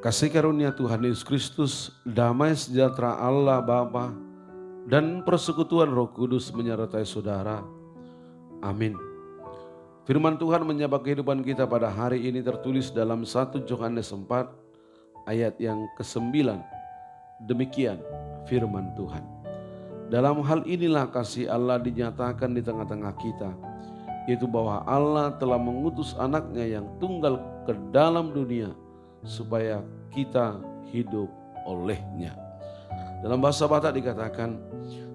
Kasih karunia Tuhan Yesus Kristus, damai sejahtera Allah Bapa, dan persekutuan Roh Kudus menyertai saudara. Amin. Firman Tuhan menyapa kehidupan kita pada hari ini tertulis dalam 1 Yohanes 4 ayat yang ke-9. Demikian firman Tuhan. Dalam hal inilah kasih Allah dinyatakan di tengah-tengah kita, yaitu bahwa Allah telah mengutus anaknya yang tunggal ke dalam dunia supaya kita hidup olehnya. Dalam bahasa Batak dikatakan,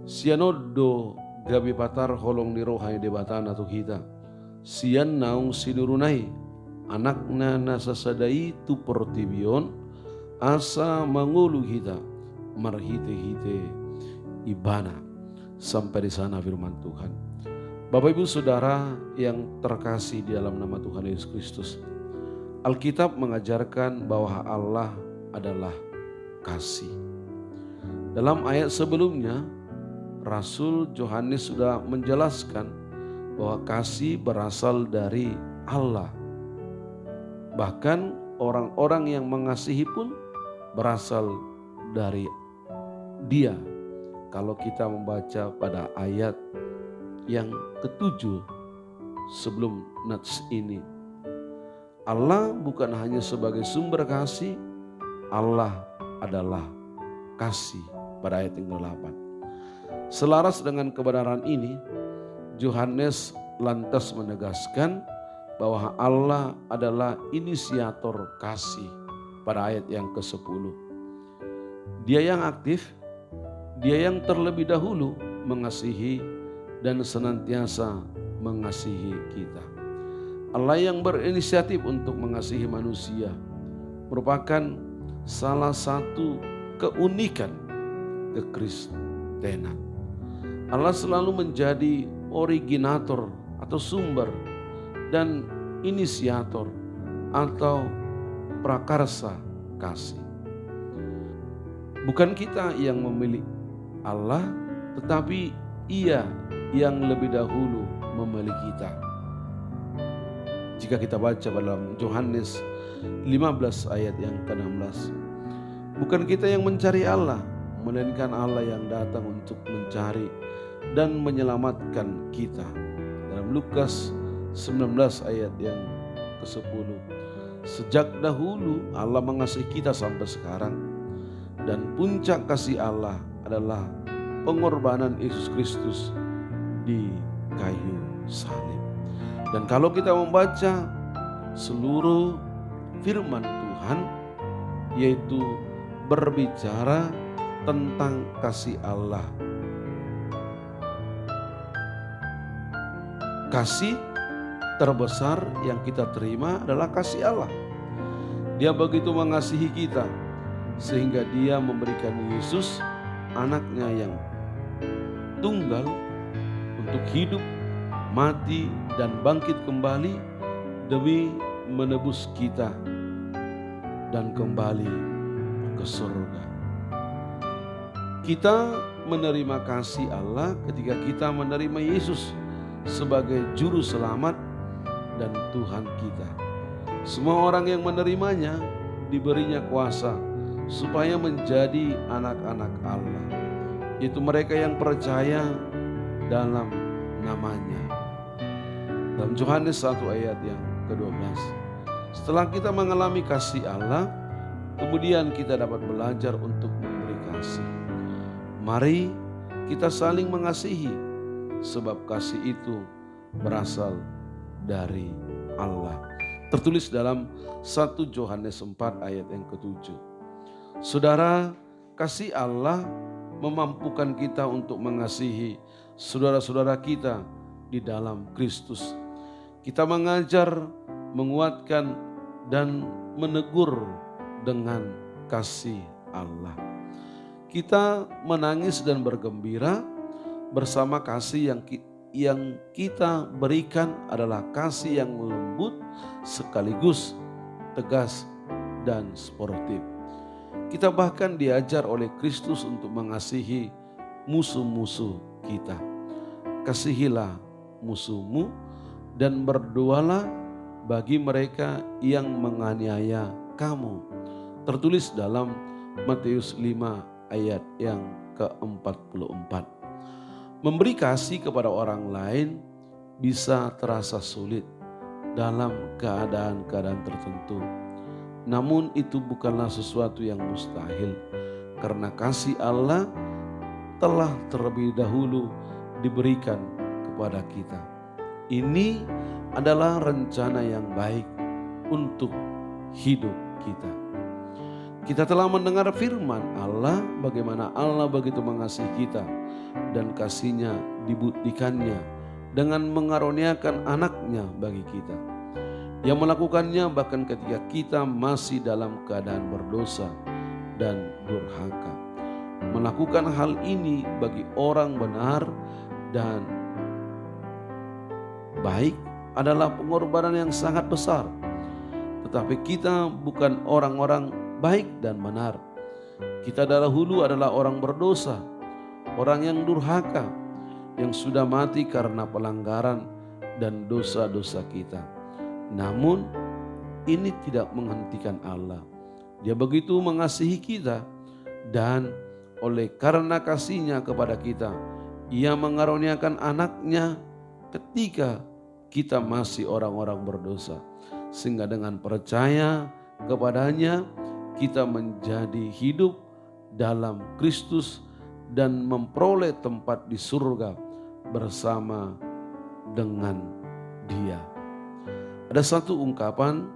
sianodo gabi patar holong ni rohai debatana tu kita. Sian naung sinurunai, anakna nasasadai tu pertibion, asa mangulu kita, marhite-hite ibana. Sampai di sana firman Tuhan. Bapak Ibu Saudara yang terkasih di dalam nama Tuhan Yesus Kristus, Alkitab mengajarkan bahwa Allah adalah kasih. Dalam ayat sebelumnya, Rasul Yohanes sudah menjelaskan bahwa kasih berasal dari Allah. Bahkan orang-orang yang mengasihi pun berasal dari Dia. Kalau kita membaca pada ayat yang ke-7 sebelum nats ini, Allah bukan hanya sebagai sumber kasih, Allah adalah kasih pada ayat yang ke-8. Selaras dengan kebenaran ini, Yohanes lantas menegaskan bahwa Allah adalah inisiator kasih pada ayat yang ke-10. Dia yang aktif, Dia yang terlebih dahulu mengasihi dan senantiasa mengasihi kita. Allah yang berinisiatif untuk mengasihi manusia merupakan salah satu keunikan kekristenan. Allah selalu menjadi originator atau sumber dan inisiator atau prakarsa kasih. Bukan kita yang memilih Allah, tetapi Ia yang lebih dahulu memilih kita. Jika kita baca dalam Yohanes 15 ayat yang ke-16. Bukan kita yang mencari Allah, melainkan Allah yang datang untuk mencari dan menyelamatkan kita. Dalam Lukas 19 ayat yang ke-10. Sejak dahulu Allah mengasihi kita sampai sekarang. Dan puncak kasih Allah adalah pengorbanan Yesus Kristus di kayu salib. Dan kalau kita membaca seluruh firman Tuhan, yaitu berbicara tentang kasih Allah. Kasih terbesar yang kita terima adalah kasih Allah. Dia begitu mengasihi kita, sehingga Dia memberikan Yesus, anaknya yang tunggal, untuk hidup, mati, dan bangkit kembali demi menebus kita dan kembali ke surga. Kita menerima kasih Allah ketika kita menerima Yesus sebagai juru selamat dan Tuhan kita. Semua orang yang menerimanya diberinya kuasa supaya menjadi anak-anak Allah, yaitu mereka yang percaya dalam namanya. Dalam Yohanes 1 ayat yang ke-12. Setelah kita mengalami kasih Allah, kemudian kita dapat belajar untuk memberi kasih. Mari kita saling mengasihi, sebab kasih itu berasal dari Allah. Tertulis dalam 1 Yohanes 4 ayat yang ke-7. Saudara, kasih Allah memampukan kita untuk mengasihi saudara-saudara kita di dalam Kristus. Kita mengajar, menguatkan, dan menegur dengan kasih Allah. Kita menangis dan bergembira bersama kasih yang kita berikan adalah kasih yang lembut sekaligus tegas dan sportif. Kita bahkan diajar oleh Kristus untuk mengasihi musuh-musuh kita. Kasihilah musuhmu dan berdoalah bagi mereka yang menganiaya kamu, tertulis dalam Matius 5 ayat yang ke-44. Memberi kasih kepada orang lain bisa terasa sulit dalam keadaan-keadaan tertentu. Namun itu bukanlah sesuatu yang mustahil, karena kasih Allah telah terlebih dahulu diberikan kepada kita. Ini adalah rencana yang baik untuk hidup kita. Kita telah mendengar firman Allah, bagaimana Allah begitu mengasihi kita dan kasih-Nya dibuktikannya dengan mengaruniakan anaknya bagi kita. Yang melakukannya bahkan ketika kita masih dalam keadaan berdosa dan durhaka. Melakukan hal ini bagi orang benar dan baik adalah pengorbanan yang sangat besar. Tetapi kita bukan orang-orang baik dan benar. Kita dahulu adalah orang berdosa, orang yang durhaka, yang sudah mati karena pelanggaran dan dosa-dosa kita. Namun ini tidak menghentikan Allah. Dia begitu mengasihi kita dan oleh karena kasih-Nya kepada kita, Ia mengaruniakan anaknya ketika kita masih orang-orang berdosa. Sehingga dengan percaya kepadanya kita menjadi hidup dalam Kristus dan memperoleh tempat di surga bersama dengan Dia. Ada satu ungkapan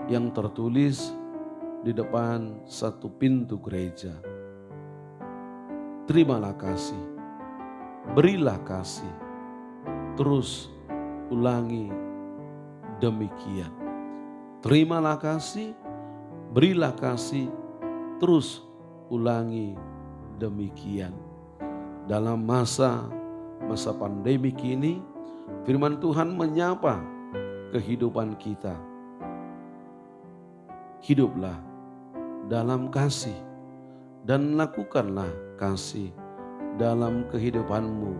yang tertulis di depan satu pintu gereja. Terimalah kasih, berilah kasih, terus ulangi demikian. Terimalah kasih, berilah kasih, terus ulangi demikian. Dalam masa pandemi ini, firman Tuhan menyapa kehidupan kita. Hiduplah dalam kasih dan lakukanlah kasih dalam kehidupanmu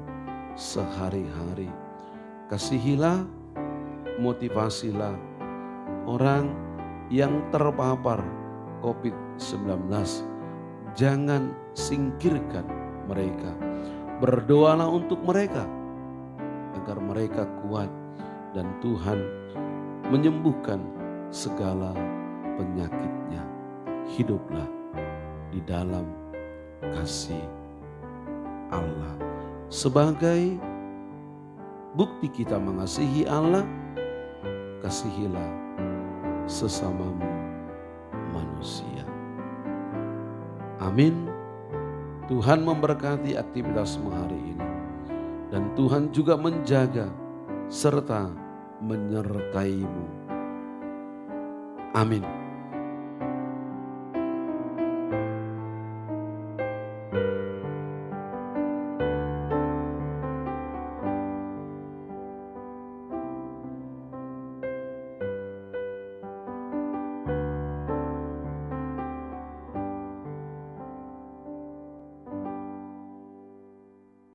sehari-hari. Kasihilah, motivasilah orang yang terpapar COVID-19. Jangan singkirkan mereka. Berdoalah untuk mereka agar mereka kuat dan Tuhan menyembuhkan segala penyakitnya. Hiduplah di dalam kasih Allah. Sebagai bukti kita mengasihi Allah, kasihilah sesamamu manusia. Amin. Tuhan memberkati aktivitasmu hari ini. Dan Tuhan juga menjaga serta menyertaimu. Amin.